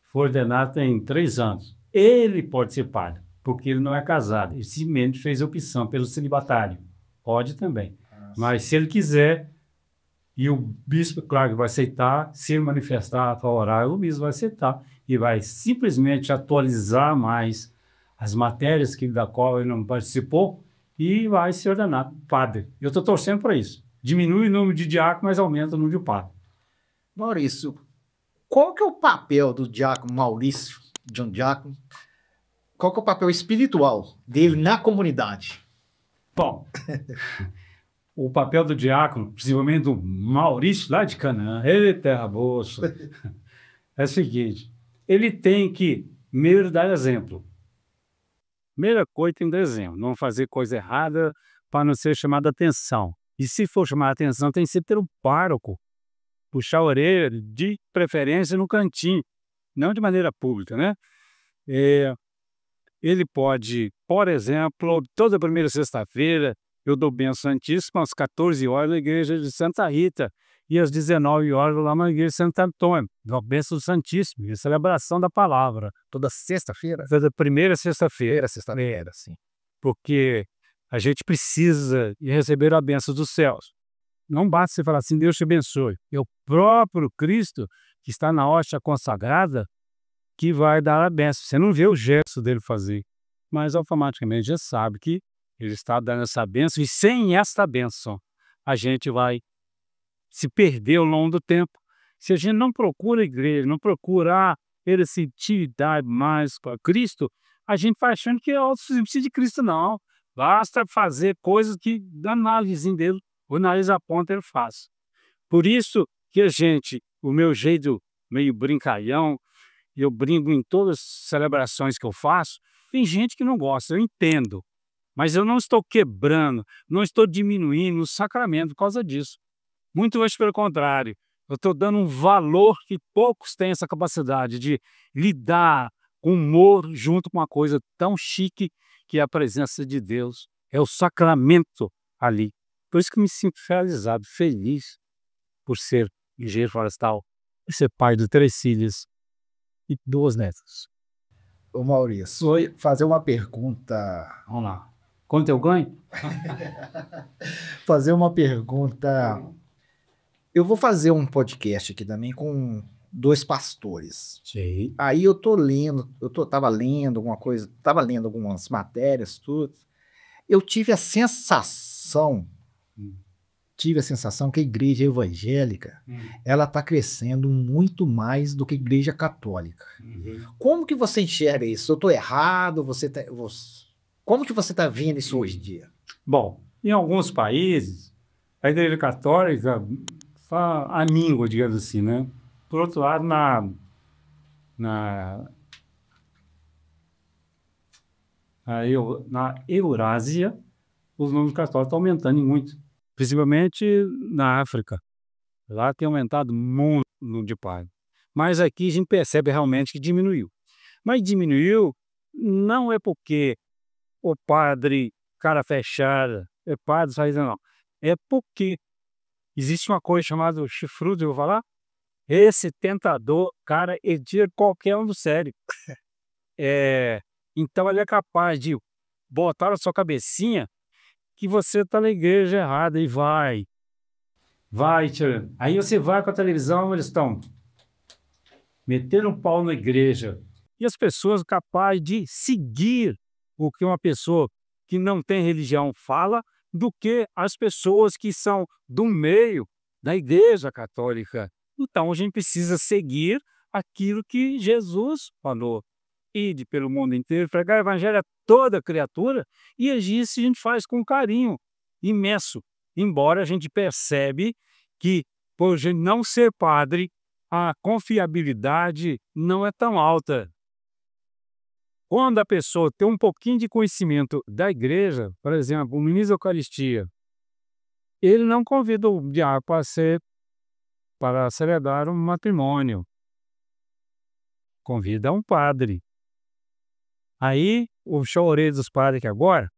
foi ordenado tem 3 anos. Ele pode ser padre, porque ele não é casado. Ele simplesmente fez a opção pelo celibatário. Pode também. Mas se ele quiser, e o bispo, claro, vai aceitar, se ele manifestar para orar, o bispo vai aceitar e vai simplesmente atualizar mais as matérias da qual ele não participou e vai se ordenar padre. Eu estou torcendo para isso. Diminui o número de diáconos, mas aumenta o número de padre. Maurício, qual que é o papel do diácono Maurício, de um diácono? Qual que é o papel espiritual dele na comunidade? Bom, o papel do diácono, principalmente do Maurício lá de Canaã, ele terra boa, é o seguinte, ele tem que primeiro dar exemplo. Primeira coisa, tem que dar exemplo, não fazer coisa errada para não ser chamado a atenção. E se for chamar a atenção, tem que ser ter um pároco, puxar a orelha, de preferência no cantinho, não de maneira pública, né? Ele pode, por exemplo, toda primeira sexta-feira, eu dou bênção santíssima às 14 horas na igreja de Santa Rita e às 19 horas lá na igreja de Santo Antônio. Dou bênção santíssima, a celebração da palavra. Toda sexta-feira? Toda primeira sexta-feira, sim. Porque a gente precisa receber a bênção dos céus. Não basta você falar assim, Deus te abençoe. É o próprio Cristo, que está na hóstia consagrada, que vai dar a bênção. Você não vê o gesto dele fazer, mas automaticamente já sabe que ele está dando essa bênção, e sem esta bênção a gente vai se perder ao longo do tempo. Se a gente não procura a igreja, não procurar ter essa intimidade mais com Cristo, a gente vai achando que não precisa de Cristo, não. Basta fazer coisas que dá narizinho dele, o nariz aponta, ele faz. Por isso que o meu jeito meio brincalhão, eu brinco em todas as celebrações que eu faço, tem gente que não gosta, eu entendo. Mas eu não estou quebrando, não estou diminuindo o sacramento por causa disso. Muito mais pelo contrário, eu estou dando um valor que poucos têm essa capacidade de lidar com humor junto com uma coisa tão chique que é a presença de Deus. É o sacramento ali. Por isso que eu me sinto realizado, feliz por ser engenheiro florestal e ser pai de 3 filhas e 2 netas. Ô Maurício, fazer uma pergunta. Vamos lá. Quanto eu ganho? Fazer uma pergunta. Eu vou fazer um podcast aqui também com 2 pastores. Sim. Aí tava lendo alguma coisa, tava lendo algumas matérias, tudo. Eu tive a sensação que a igreja evangélica, ela está crescendo muito mais do que a igreja católica. Como que você enxerga isso? Eu estou errado? Como que você está vendo isso hoje em dia? Bom, em alguns países, a igreja católica fala a língua, digamos assim, né? Por outro lado, na Na Eurásia, os números católicos estão aumentando muito, principalmente na África. Lá tem aumentado muito o número de padres. Mas aqui a gente percebe realmente que diminuiu. Mas diminuiu não é porque o padre cara fechada, é padre saída, não. É porque existe uma coisa chamada chifrudo, eu vou falar. Esse tentador, cara, ele tira qualquer um do sério. Então ele é capaz de botar na sua cabecinha que você está na igreja errada e vai tirando. Aí você vai com a televisão, eles estão metendo um pau na igreja. E as pessoas capazes de seguir o que uma pessoa que não tem religião fala, do que as pessoas que são do meio da igreja católica. Então a gente precisa seguir aquilo que Jesus falou. Ide pelo mundo inteiro, pregar o evangelho a toda criatura, e isso a gente faz com carinho imenso. Embora a gente percebe que, por gente não ser padre, a confiabilidade não é tão alta. Quando a pessoa tem um pouquinho de conhecimento da igreja, por exemplo, o ministro da Eucaristia, ele não convida o diácono para celebrar um matrimônio. Convida um padre. Aí, o chorei dos padres aqui agora,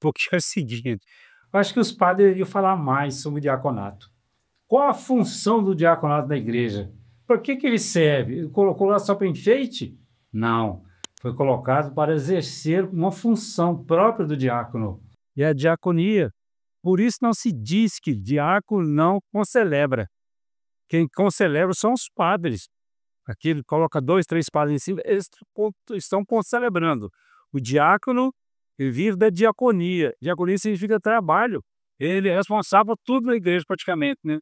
porque é o seguinte, eu acho que os padres deveriam falar mais sobre o diaconato. Qual a função do diaconato na igreja? Por que ele serve? Ele colocou lá só para enfeite? Não. Foi colocado para exercer uma função própria do diácono. E a diaconia. Por isso não se diz que diácono não concelebra. Quem concelebra são os padres. Aqui ele coloca 2, 3 padres em cima, eles estão concelebrando. O diácono, ele vive da diaconia. Diaconia significa trabalho. Ele é responsável por tudo na igreja praticamente, né?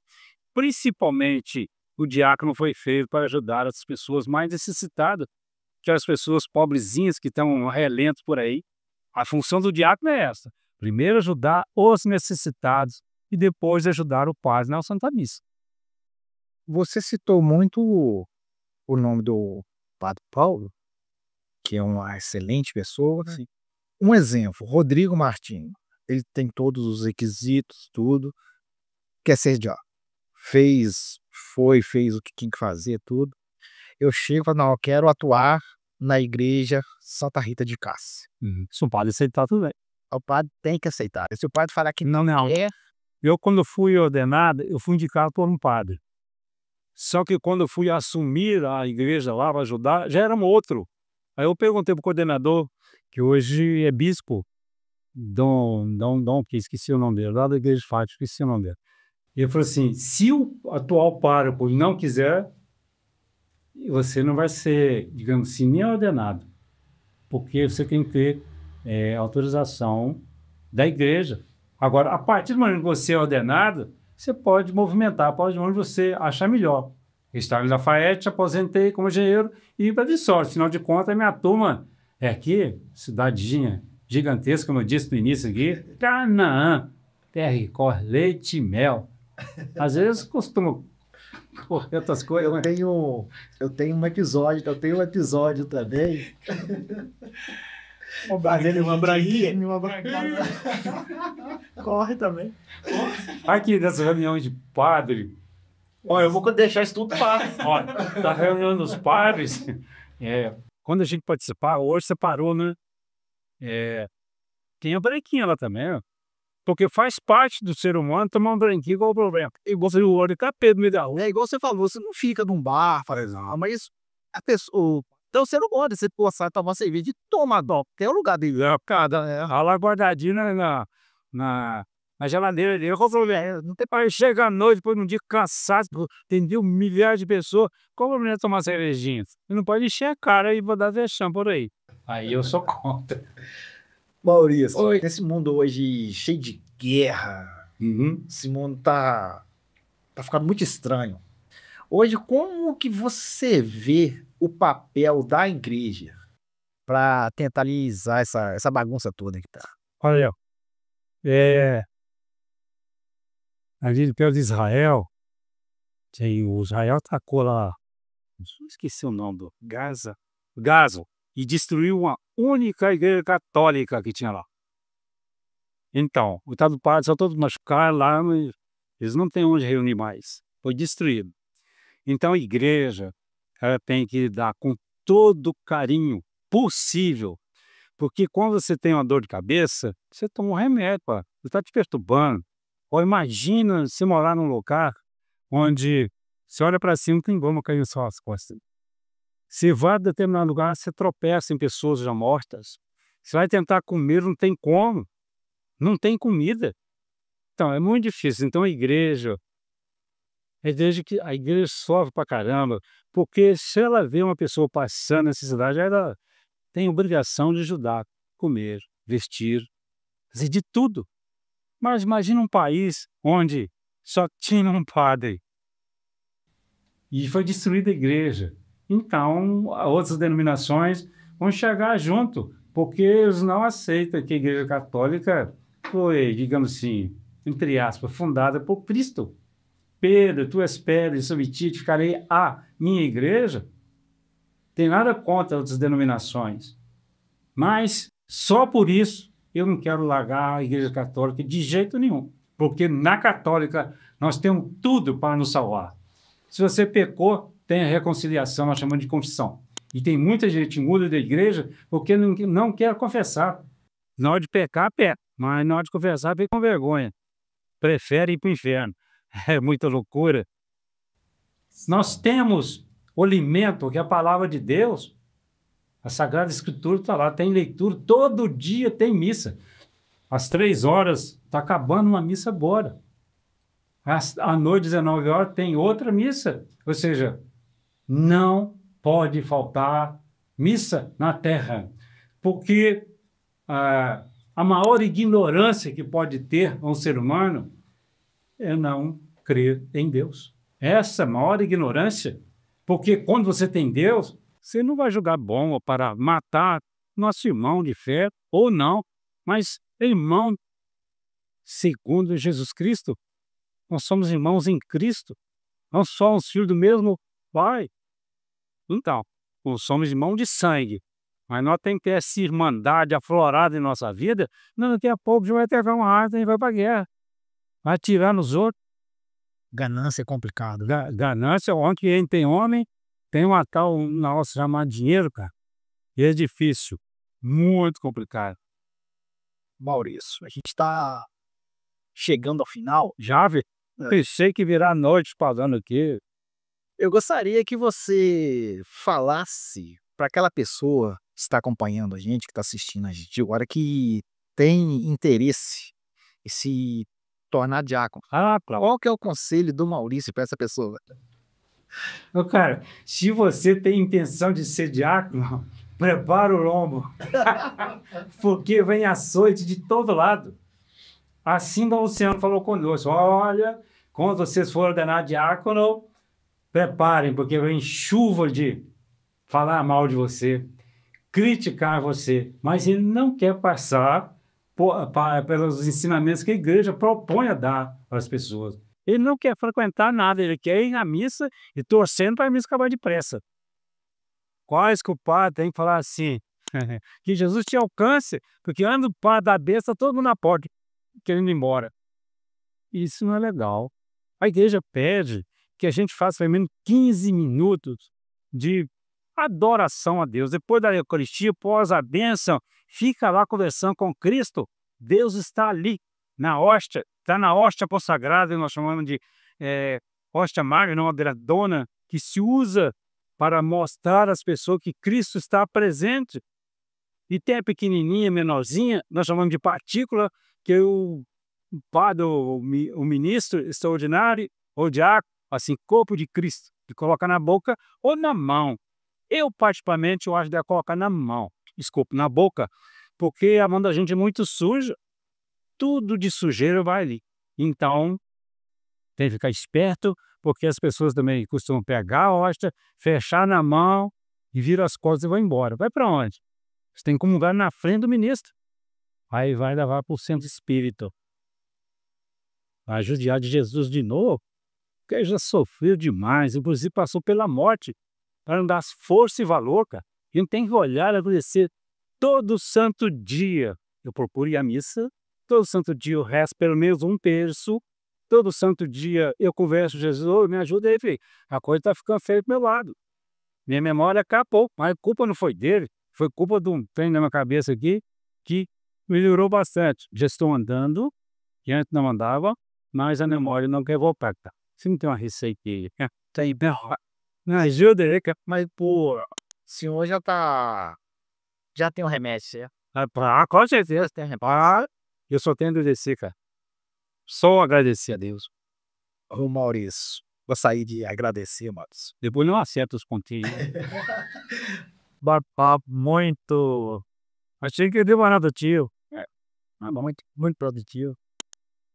Principalmente o diácono foi feito para ajudar as pessoas mais necessitadas, aquelas pessoas pobrezinhas que estão relentos por aí. A função do diácono é essa. Primeiro ajudar os necessitados e depois ajudar o padre na Santa Missa. Você citou muito o nome do Padre Paulo, que é uma excelente pessoa. Sim. Um exemplo, Rodrigo Martins. Ele tem todos os requisitos, tudo. Quer ser diácono. Fez o que tinha que fazer, tudo. Eu chego e falo, não, eu quero atuar na igreja Santa Rita de Cássia. Se o padre aceitar, tudo bem. O padre tem que aceitar. Se o padre falar que não. Eu, quando fui ordenado, eu fui indicado por um padre. Só que quando eu fui assumir a igreja lá para ajudar, já era um outro. Aí eu perguntei para o coordenador, que hoje é bispo, que esqueci o nome dele, lá da igreja de Fátima, esqueci o nome dele. Ele falou assim, se o atual pároco não quiser, você não vai ser, digamos assim, nem ordenado. Porque você tem que ter autorização da igreja. Agora, a partir do momento que você é ordenado, você pode movimentar, pode onde você achar melhor. Eu estava em Lafayette, aposentei como engenheiro e ir para Viçosa. Afinal de contas, a minha turma é aqui, cidadezinha gigantesca, como eu disse no início aqui, Canaã, terra que corre leite e mel. Às vezes costumo correr outras coisas. Eu tenho um episódio também. Uma braguinha. Corre também. Aqui nessa reunião de padre. Olha, eu vou deixar isso tudo para. Olha, tá reunião dos padres. Quando a gente participar, hoje você parou, né? Tem a branquinha lá também, ó. Porque faz parte do ser humano tomar um branquinho, qual o problema? Igual você o olho de capeta no meio da rua. É igual você falou, você não fica num bar, por exemplo, mas a pessoa. Então você não pode, você passar, tomar cerveja e tomar dó. Tem um lugar dele. Tá lá guardadinho na geladeira dele. Não tem para chegar à noite, depois num dia cansado, atender milhares de pessoas. Qual o problema de tomar cervejinha? Você não pode encher a cara e dar vexame por aí. Aí eu sou contra. Maurício, nesse mundo hoje cheio de guerra, esse mundo tá ficando muito estranho. Hoje, como que você vê o papel da igreja para tentar alisar essa bagunça toda que tá? Olha, ali perto de Israel, o Israel atacou lá, esqueci o nome do Gaza, e destruiu única igreja católica que tinha lá. Então, o tal do padre só todos machucados lá, mas eles não têm onde reunir mais. Foi destruído. Então, a igreja, ela tem que lidar com todo o carinho possível. Porque quando você tem uma dor de cabeça, você toma um remédio, pá. Você está te perturbando. Ou imagina você morar num lugar onde você olha para cima, tem goma caindo nas suas costas. Você vai a determinado lugar, você tropeça em pessoas já mortas. Você vai tentar comer, não tem como. Não tem comida. Então, é muito difícil. Então, a igreja sofre pra caramba, porque se ela vê uma pessoa passando necessidade, ela tem obrigação de ajudar, comer, vestir, fazer de tudo. Mas imagina um país onde só tinha um padre e foi destruída a igreja. Então, outras denominações vão chegar junto, porque eles não aceitam que a igreja católica foi, digamos assim, entre aspas, fundada por Cristo. Pedro, tu és pedra, e sobre ti ficarei a minha igreja. Tem nada contra outras denominações. Mas, só por isso, eu não quero largar a igreja católica de jeito nenhum. Porque na católica nós temos tudo para nos salvar. Se você pecou, tem a reconciliação, nós chamamos de confissão. E tem muita gente que muda da igreja porque não quer confessar. Na hora de pecar, peca. Mas na hora de confessar, vem com vergonha. Prefere ir para o inferno. É muita loucura. Nós temos o alimento, que é a palavra de Deus. A Sagrada Escritura está lá, tem leitura, todo dia tem missa. Às 3 horas está acabando uma missa agora. À noite, 19 horas, tem outra missa. Ou seja, não pode faltar missa na terra. Porque a maior ignorância que pode ter um ser humano é não crer em Deus. Essa é a maior ignorância. Porque quando você tem Deus, você não vai jogar bomba para matar nosso irmão de fé, ou não, mas irmão segundo Jesus Cristo. Nós somos irmãos em Cristo. Nós somos filhos do mesmo Pai. Então, nós somos irmãos de sangue. Mas nós temos que ter essa irmandade aflorada em nossa vida. Não, daqui a pouco já vai pegar uma arma e vai para a guerra. Vai atirar nos outros. Ganância é complicado. Ganância, onde tem homem, tem uma tal negócio chamado dinheiro, cara. E é difícil. Muito complicado. Maurício, a gente está chegando ao final. Já, pensei que virar noite falando aqui. Eu gostaria que você falasse para aquela pessoa que está acompanhando a gente, que está assistindo a gente agora, que tem interesse em se tornar diácono. Qual que é o conselho do Maurício para essa pessoa? Cara, se você tem intenção de ser diácono, prepara o lombo. Porque vem açoite de todo lado. Assim o Luciano falou conosco. Olha, quando vocês forem ordenar diácono, preparem, porque vem chuva de falar mal de você, criticar você. Mas ele não quer passar pelos ensinamentos que a igreja propõe a dar para as pessoas. Ele não quer frequentar nada, ele quer ir à missa e torcendo para a missa acabar depressa. Quase que o padre tem que falar assim, que Jesus te alcance, porque anda o padre da besta, todo mundo na porta, querendo ir embora. Isso não é legal. A igreja pede que a gente faça pelo menos 15 minutos de adoração a Deus. Depois da Eucaristia, após a bênção, fica lá conversando com Cristo. Deus está ali, na hóstia, está na hóstia consagrada, nós chamamos de hóstia magra, não grandona, que se usa para mostrar às pessoas que Cristo está presente. E tem a pequenininha, menorzinha, nós chamamos de partícula, que o padre, o ministro extraordinário, ou diácono, assim, corpo de Cristo, que coloca na boca ou na mão. Eu, particularmente, eu acho que deve colocar na mão, desculpa, na boca, porque a mão da gente é muito suja, tudo de sujeira vai ali. Então, tem que ficar esperto, porque as pessoas também costumam pegar a hóstia, fechar na mão e viram as costas e vão embora. Vai para onde? Você tem que comungar na frente do ministro. Aí vai levar para o centro espírita. Vai judiar de Jesus de novo, porque ele já sofreu demais, inclusive passou pela morte, para não dar força e valor, cara. E não tem que olhar e agradecer. todo santo dia eu procuro ir à missa, todo santo dia eu rezo pelo menos um terço, todo santo dia eu converso com Jesus, "Ô, me ajuda aí, filho. A coisa tá ficando feia do meu lado. Minha memória acabou, mas a culpa não foi dele, foi culpa de um trem na minha cabeça aqui que melhorou bastante. Já estou andando, que antes não andava, mas a memória não quer voltar. Tá? Se não tem uma receita aí, tem, me ajuda aí, cara. Mas, pô, o senhor já tem um remédio, certo? Com certeza. Tem um remédio. Eu só tenho a agradecer, cara. Só agradecer a Deus. Ô, Maurício, gostaria de agradecer, Maurício. Depois não acerta os pontinhos. Papo muito, Achei que deu nada, tio. muito produtivo.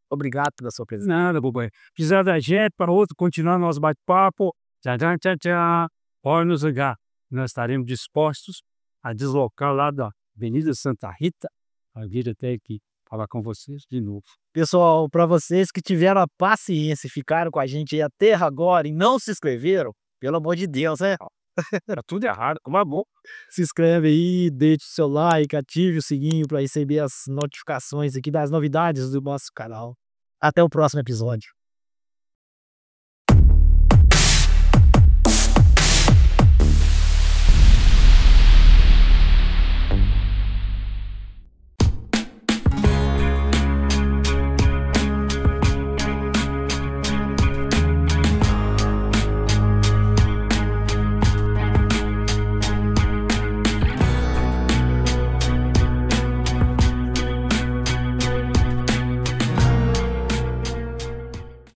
Obrigado pela sua presença. Nada, bobai. Precisar da gente para outro continuar nosso bate-papo. Tchau, tchau, tchau, tchau. Pode nos ligar. Nós estaremos dispostos a deslocar lá da Avenida Santa Rita a vir até aqui falar com vocês de novo. Pessoal, para vocês que tiveram a paciência e ficaram com a gente aí até agora e não se inscreveram, pelo amor de Deus, né? Tá tudo errado, como é bom. Se inscreve aí, deixe o seu like, ative o sininho para receber as notificações aqui das novidades do nosso canal. Até o próximo episódio.